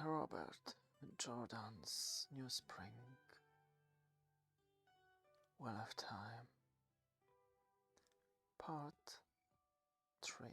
Robert Jordan's New Spring, Well of Time, Part 3.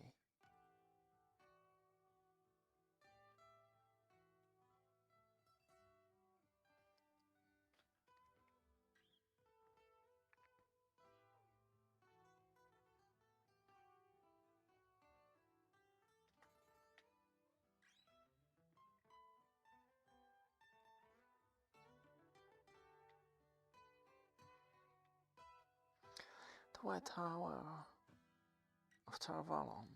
The White Tower of Tarvalon,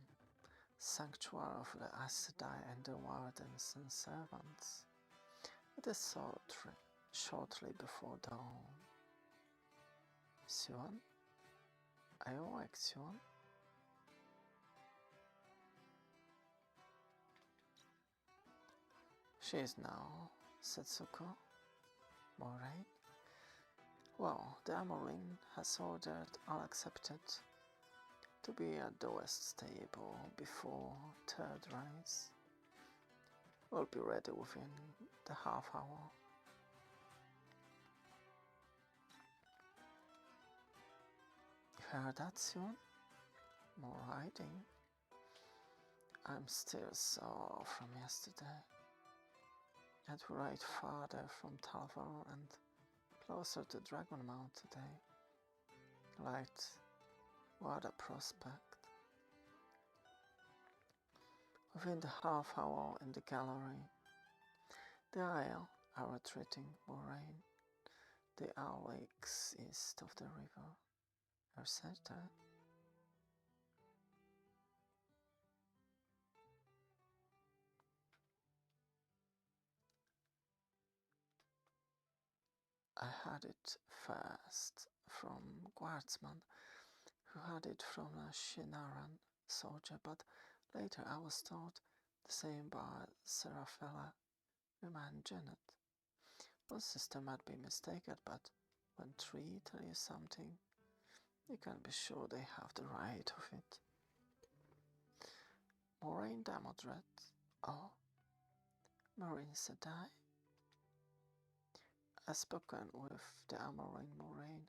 sanctuary of the Aes Sedai and the wardens and servants. It is sultry, shortly before dawn. Siwan? Are you awake, Siwan? She is now, said Zuko. Moraine? Well, the Amorine has ordered all accepted to be at the West Stable before third rise. We'll be ready within the half hour. You heard that, Siwan? More riding. I'm still sore from yesterday. And we ride farther from Talvar and closer to Dragonmount today. Right, what a prospect. Within the half hour in the gallery, the Isle are retreating Moraine, the Owl Lakes east of the river. Are certain. I had it first from Guardsman, who had it from a Shinaran soldier, but later I was told the same by Serafella, Remand Janet. One sister might be mistaken, but when three tell you something, you can be sure they have the right of it. Moraine Damodred. Oh, Marine Sedai. I've spoken with the Amorine Moraine.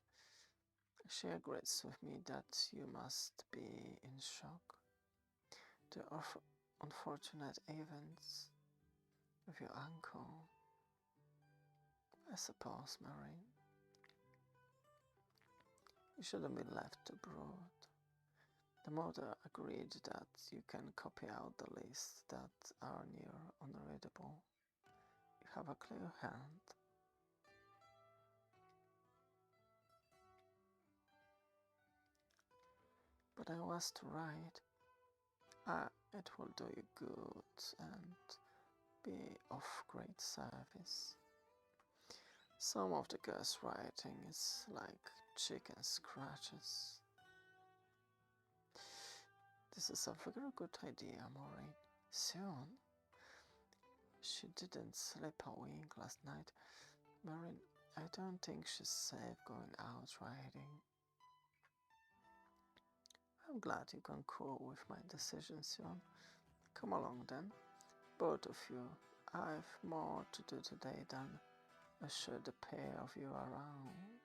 She agrees with me that you must be in shock. The unfortunate events with your uncle. I suppose, Marine. You shouldn't be left to brood. The mother agreed that you can copy out the lists that are near unreadable. You have a clear hand. But I was to write. It will do you good and be of great service. Some of the girls' writing is like chicken scratches. This is a very good idea, Moraine. Soon. She didn't sleep a wink last night. Marine, I don't think she's safe going out riding. I'm glad you concur with my decision, Sion. Come along then, both of you. I've more to do today than usher the pair of you around.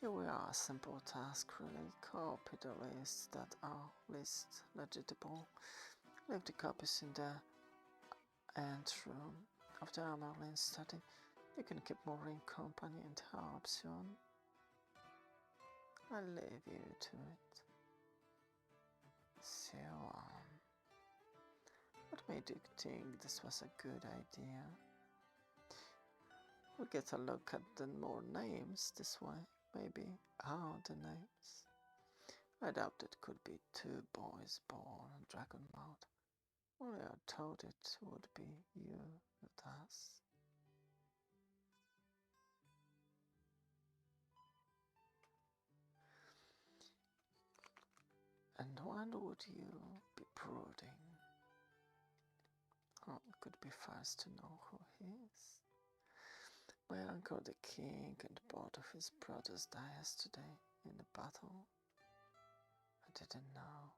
Here we are, a simple task really. Copy the lists that are least legible. Leave the copies in the anteroom of the Amorine study. You can keep Moraine company and help soon. I'll leave you to it. So what made you think this was a good idea? We'll get a look at the more names this way. Maybe all the names. I doubt it could be two boys born on Dragonmount. Only I thought it would be you with us. And when would you be brooding? Oh, it could be fast to know who he is. My uncle the king and both of his brothers died yesterday in the battle. I didn't know.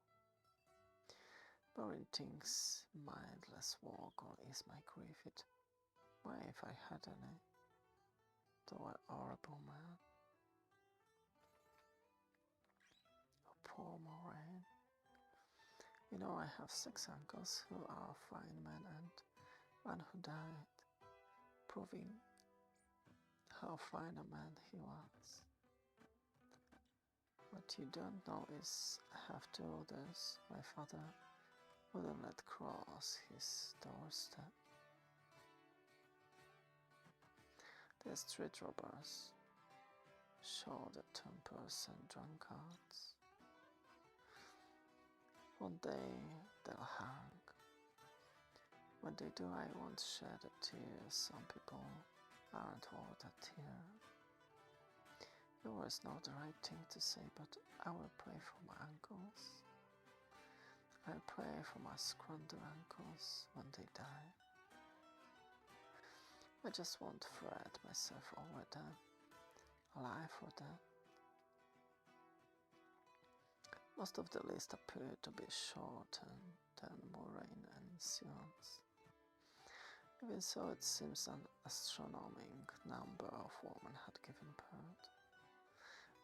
But Moraine thinks mindless walk or is my grief. It may if I had any, though a horrible man. Oh, poor Moraine. You know, I have 6 uncles who are fine men and one who died, proving how fine a man he was. What you don't know is I have 2 others my father wouldn't let cross his doorstep. They're street robbers, shoulder tempers and drunkards. One day they'll hang. When they do, I won't shed a tear. Some people aren't worth a tear. You always know the right thing to say, but I will pray for my uncles. I pray for my squander uncles when they die. I just won't fret myself over them, alive or dead. Most of the list appear to be shortened than Moraine and Sion's. Even so, it seems an astronomical number of women had given birth,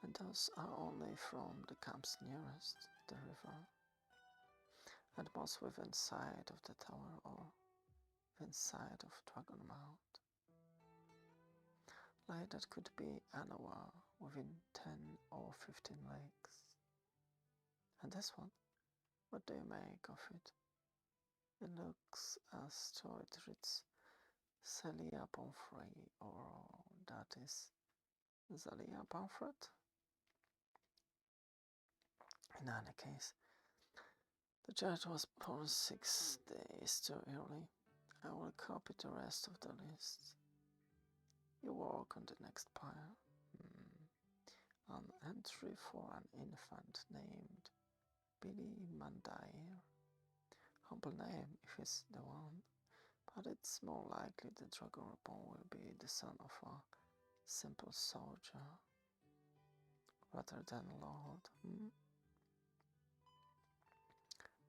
and those are only from the camps nearest the river, and most within sight of the tower or within sight of Dragon Mount. Like that could be anywhere within 10 or 15 leagues. And this one, what do you make of it? It looks as though it reads Celia Pomfrey, or that is Zalia Pomfret. In any case, the judge was born 6 days too early. I will copy the rest of the list. You walk on the next pile. An entry for an infant named Billy Mandair. Humble name if it's the one, but it's more likely the Dragon Reborn will be the son of a simple soldier rather than lord.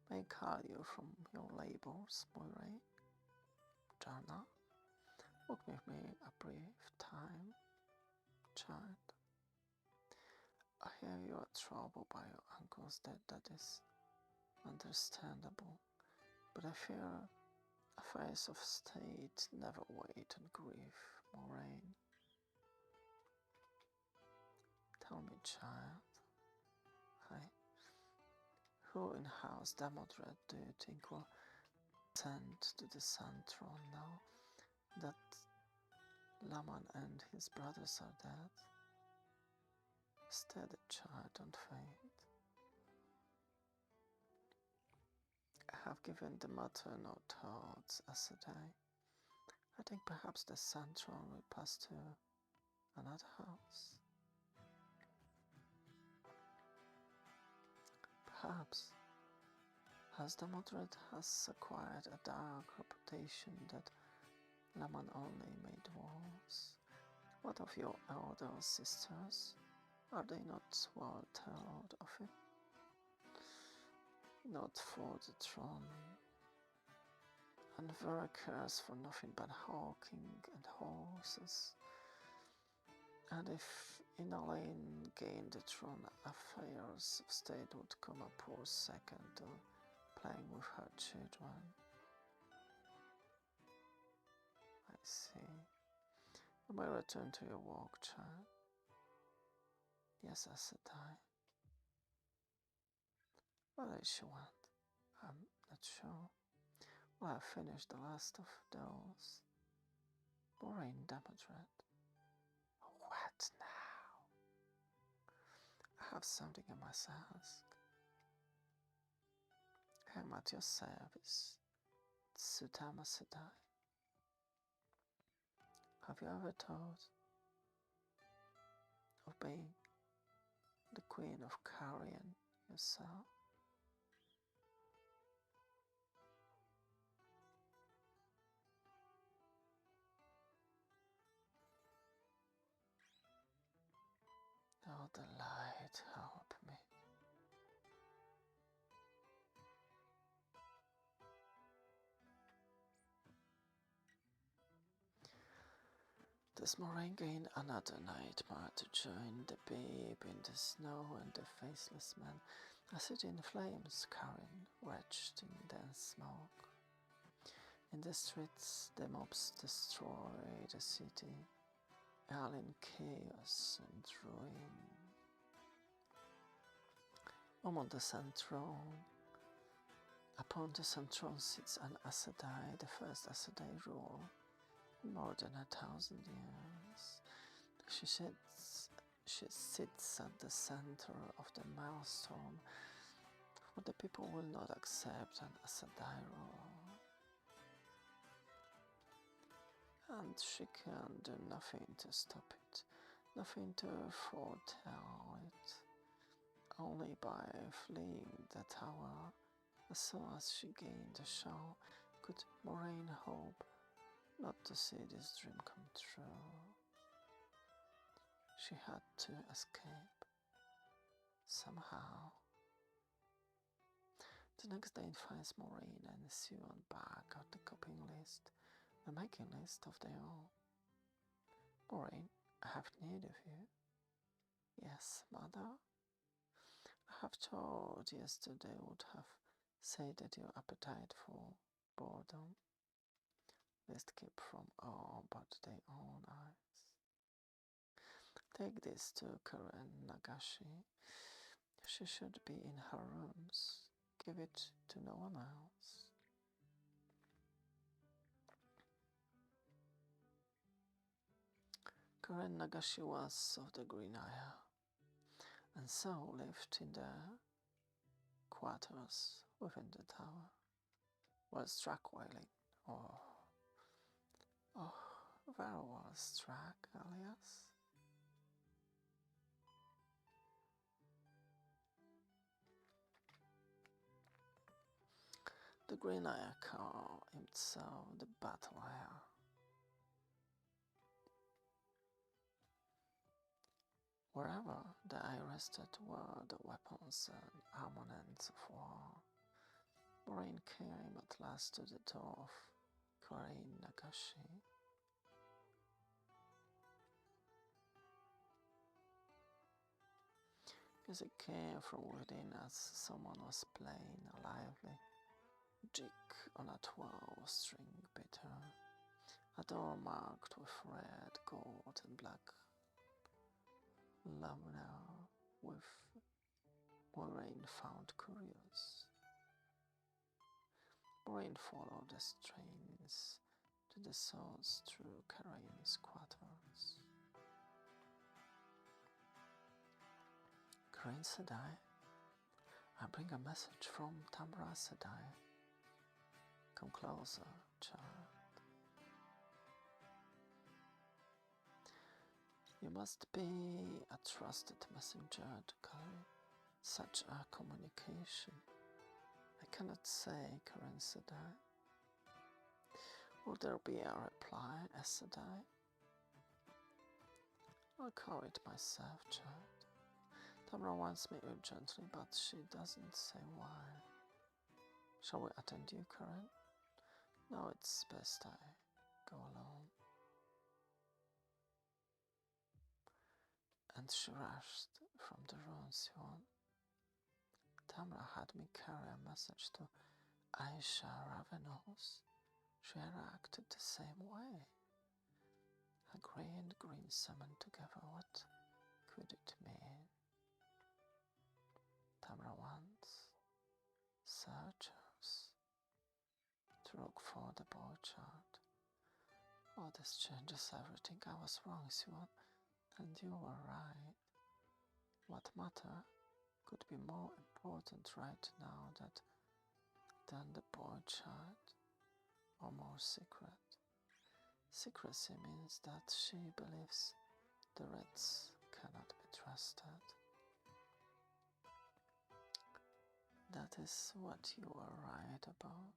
May I call you from your labors, Moiraine? Jana, walk with me a brief time, child. I hear you are troubled by your uncle's death. That is understandable, but I fear a face of state never wait on grief, Moraine. Tell me, child, who in House Damodred do you think will ascend to the Sun Throne now that Laman and his brothers are dead? Steady, child, don't faint. I have given the matter no thoughts as a day. I think perhaps the Sun Throne will pass to another house. Perhaps, as Damodred has acquired a dark reputation that Laman only made wars. What of your elder sisters? Are they not well told of it? Not for the throne, and Vera cares for nothing but hawking and horses. And if Inalain gained the throne, affairs of state would come a poor second to playing with her children. I see. You may return to your walk, child. Yes, I said I. What does she want? I'm not sure. Well, I finished the last of those. Moraine Damodred. What now? I have something I must ask. I am at your service, Sutama Sedai. Have you ever thought of being the Queen of Carrion yourself? Oh, the light, help me. This Moraine gained another nightmare to join the babe in the snow and the faceless man, a city in flames, carrying wretched in dense smoke. In the streets, the mobs destroy the city, all in chaos and ruin. Upon the Sun Throne sits an Aes Sedai, the first Aes Sedai rule in more than 1,000 years. She sits at the center of the maelstrom, for the people will not accept an Aes Sedai rule. And she can do nothing to stop it, nothing to foretell it. Only by fleeing the tower, as soon as she gained the shell, could Moraine hope not to see this dream come true. She had to escape, somehow. The next day it finds Moraine and Siwan back at the copying list, the making list of their own. Moraine, I have need of you. Yes, mother? I have told yesterday would have said that your appetite for boredom must keep from all but their own eyes. Take this to Karen Nagashi. She should be in her rooms. Give it to no one else. Karen Nagashi was of the Green Eye, and so lived in the quarters within the tower, while struck wailing. Oh, where was struck, alias? The Green Eye called himself the Battle Eye. Wherever the eye rested were the weapons and armaments of war. Moraine came at last to the door of Karen Nagashi. Music came from within as someone was playing a lively jig on a 12-string guitar, a door marked with red, gold, and black lamina, with Moraine found curious. Moraine followed the strains to the source through Karain's quarters. Karain Sedai, I bring a message from Tamra Sedai. Come closer, child. You must be a trusted messenger to carry such a communication. I cannot say, Karen Sedai. Will there be a reply, Aes Sedai? I'll carry it myself, child. Tamra wants me urgently, but she doesn't say why. Shall we attend you, Karen? No, it's best I go alone. And she rushed from the room, Siwan. Tamra had me carry a message to Aisha Ravenous. She reacted the same way. A grey and green summoned together. What could it mean? Tamra wants searchers to look for the boy child. Oh, this changes everything. I was wrong, Siwan, and you were right. What matter could be more important right now than the boy child, or more secret? Secrecy means that she believes the Reds cannot be trusted. That is what you are right about.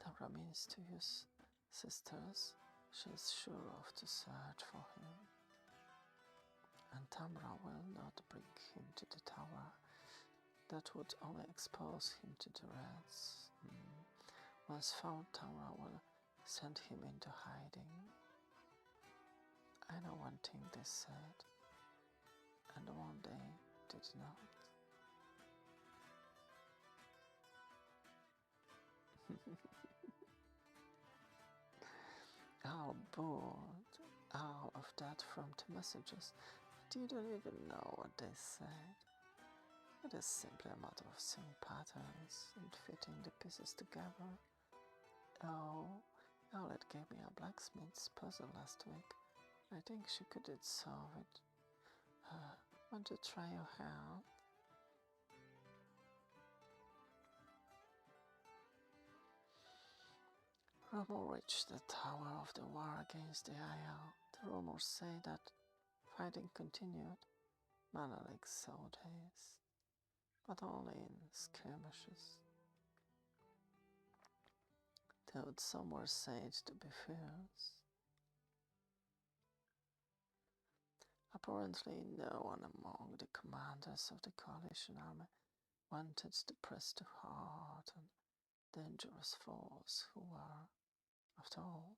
Tamra means to use sisters. She is sure of to search for him. And Tamra will not bring him to the tower. That would only expose him to the Reds. Once found, Tamra will send him into hiding. I know one thing they said, and one they did not. All bored, all of that from the messages, but you don't even know what they said. It is simply a matter of seeing patterns and fitting the pieces together. Oh, Owlet gave me a blacksmith's puzzle last week. I think she could solve it. Want to try your hand? Rumor reached the tower of the war against the Aiel. The rumors say that fighting continued. Menelik saw this, but only in skirmishes. Though some were said to be fierce. Apparently, no one among the commanders of the coalition army wanted to press too hard on dangerous foes who were, after all,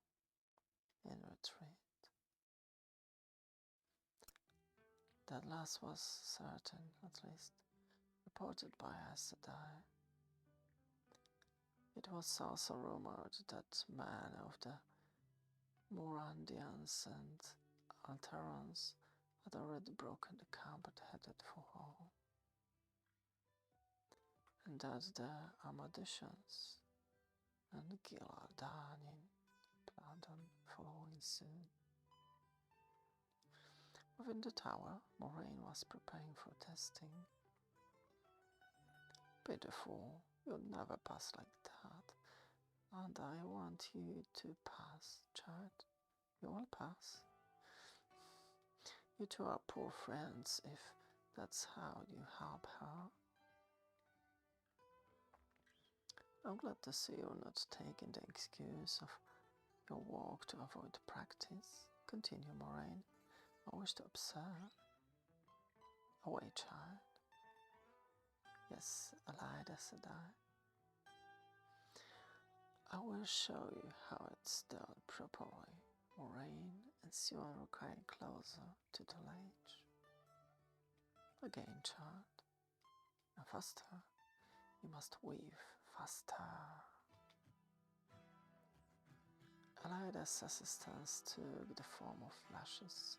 in retreat. That last was certain, at least, reported by Aes Sedai. It was also rumored that men of the Morandians and Alterans had already broken the camp and headed for home, and that the Amadicians and Gilardani planned on following soon. Within the tower, Moraine was preparing for testing. Pitiful, you'll never pass like that, and I want you to pass, Chad. You will pass. You two are poor friends if that's how you help her. I'm glad to see you're not taking the excuse of your walk to avoid practice. Continue, Moraine. I wish to observe. Away, child. Yes, Elida said I will show you how it's done properly, Moraine, as you are getting closer to the ledge. Again, child. And faster. You must weave faster. Elida's assistance took the form of flashes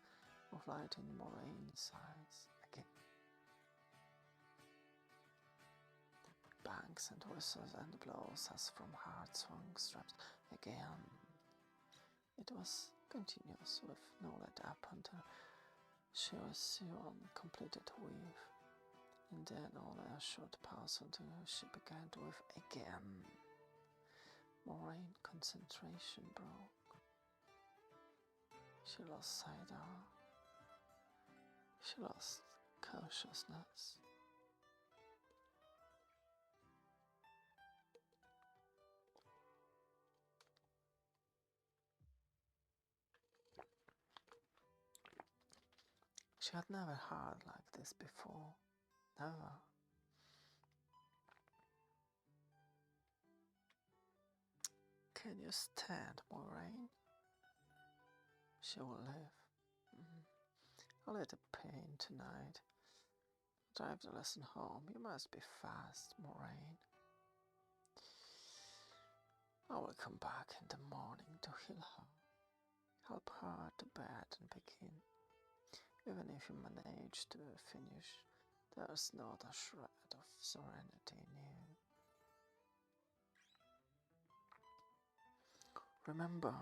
of light in Moraine's eyes again. Bangs and whistles and blows as from hard-swung straps again. It was continuous with no let up until she was soon completed weave, and then only a short pause until she began to weave again. Moraine concentration broke. She lost sight of. She lost consciousness. She had never heard like this before. Never. Can you stand, Moraine? She will live. I'll let her pain tonight. Drive the lesson home. You must be fast, Moraine. I will come back in the morning to heal her. Help her to bed and begin. Even if you manage to finish, there's not a shred of serenity in you. Remember,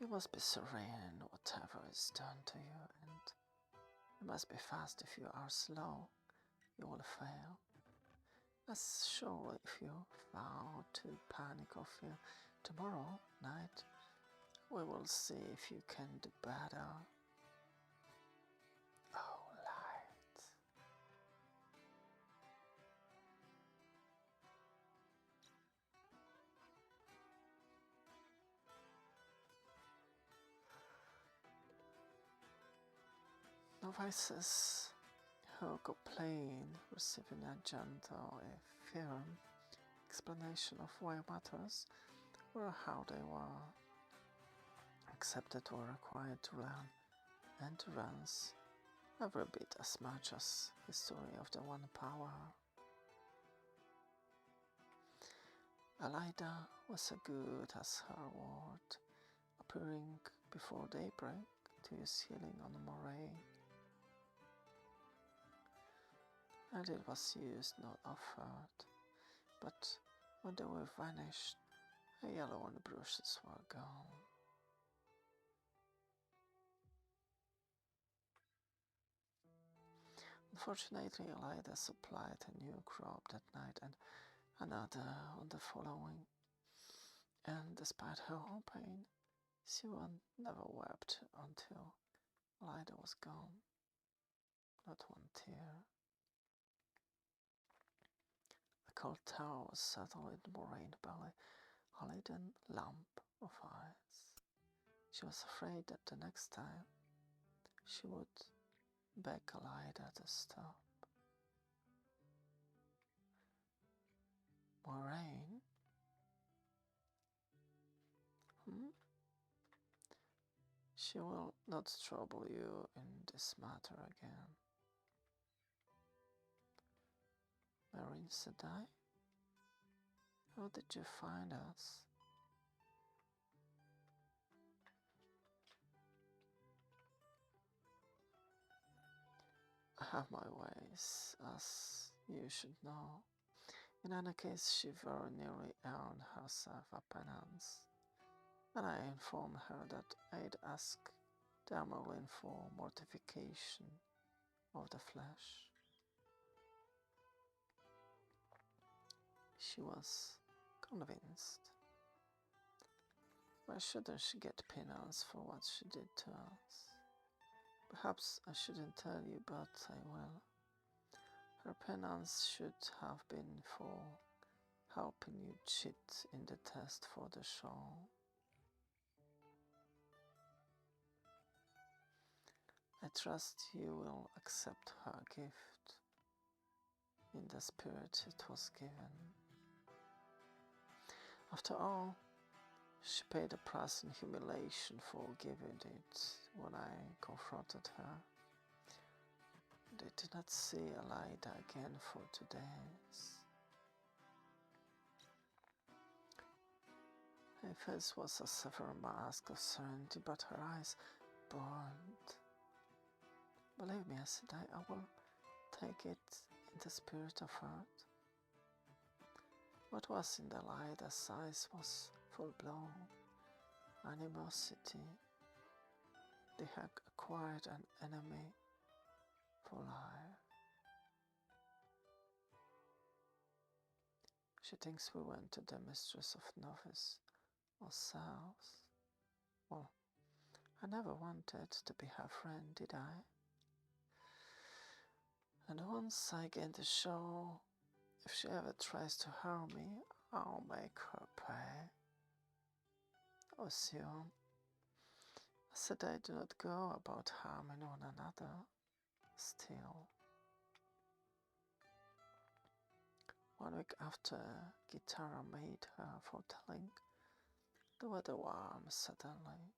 you must be serene whatever is done to you, and you must be fast. If you are slow, you will fail. As sure if you vow to panic or fear, tomorrow night we will see if you can do better. Oh, light. Novices who complain, receiving a gentle, if firm explanation of why matters, or how they were accepted or required to learn endurance every bit as much as history of the One Power. Elaida was as good as her word, appearing before daybreak to use healing on Moraine, and it was used not offered, but when they were vanished, her yellow and brushes were gone. Unfortunately, Elaida supplied a new crop that night and another on the following, and despite her own pain, Siwan never wept until Elaida was gone. Not one tear. A cold terror was settled in Moraine's belly, a leaden lump of ice. She was afraid that the next time she would beg Elaida to stop. Moraine? She will not trouble you in this matter again. Marine Sedai? How did you find us? I have my ways, as you should know. In any case, she very nearly earned herself a penance, and I informed her that I'd ask Dermalin for mortification of the flesh. She was convinced. Why shouldn't she get penance for what she did to us? Perhaps I shouldn't tell you, but I will. Her penance should have been for helping you cheat in the test for the show. I trust you will accept her gift in the spirit it was given. After all, she paid a price in humiliation for giving it when I confronted her. They did not see Elaida again for 2 days. Her face was a severe mask of serenity, but her eyes burned. Believe me, I said, I will take it in the spirit of hurt. What was in Elaida's eyes was full-blown animosity. They had acquired an enemy for life. She thinks we went to the mistress of novice ourselves. Well, I never wanted to be her friend, did I? And once I gain the show, if she ever tries to harm me, I'll make her pay. Oh, Sion, I said I do not go about harming one another. Still, 1 week after Gitara made her foretelling, the weather warmed suddenly.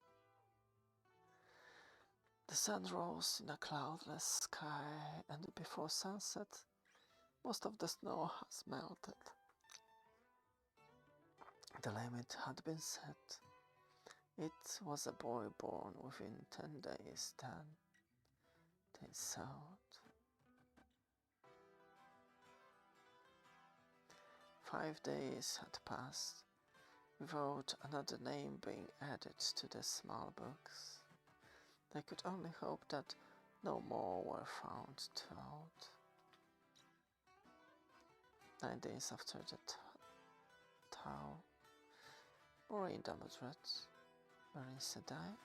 The sun rose in a cloudless sky, and before sunset, most of the snow has melted. The limit had been set. It was a boy born within 10 days then. They thought. 5 days had passed without another name being added to the small books. They could only hope that no more were found out. 9 days after the Tau, Moraine Damodred, Marine Sedai,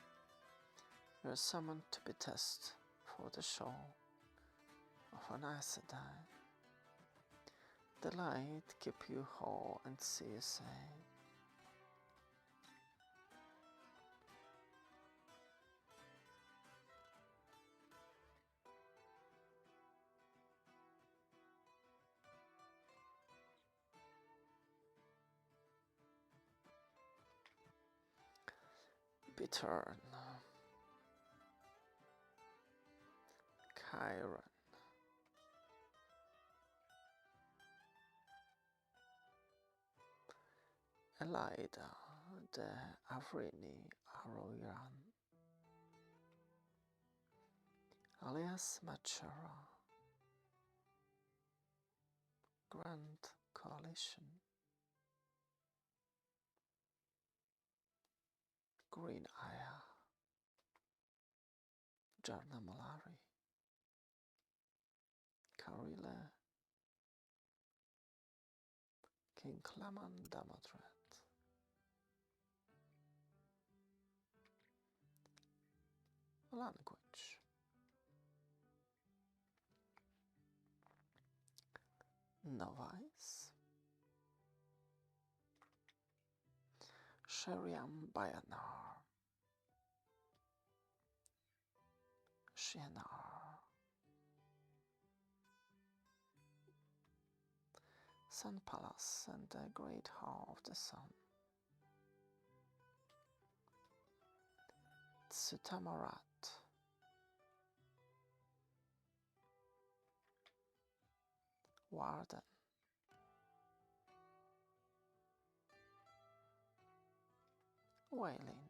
were summoned to be tested for the show of an Aes Sedai. The light keep you whole and see you safe. Bittern, Chiron, Elida de Avrini Aroyan, alias Machara, Grand Coalition, Green Aya, Jarna Malari, Karile, King Claman Damodret, Language, Novice, Sheriam Bayanar, Shienar, Sun Palace and the Great Hall of the Sun, Tsutamarat, Warden, Wailing,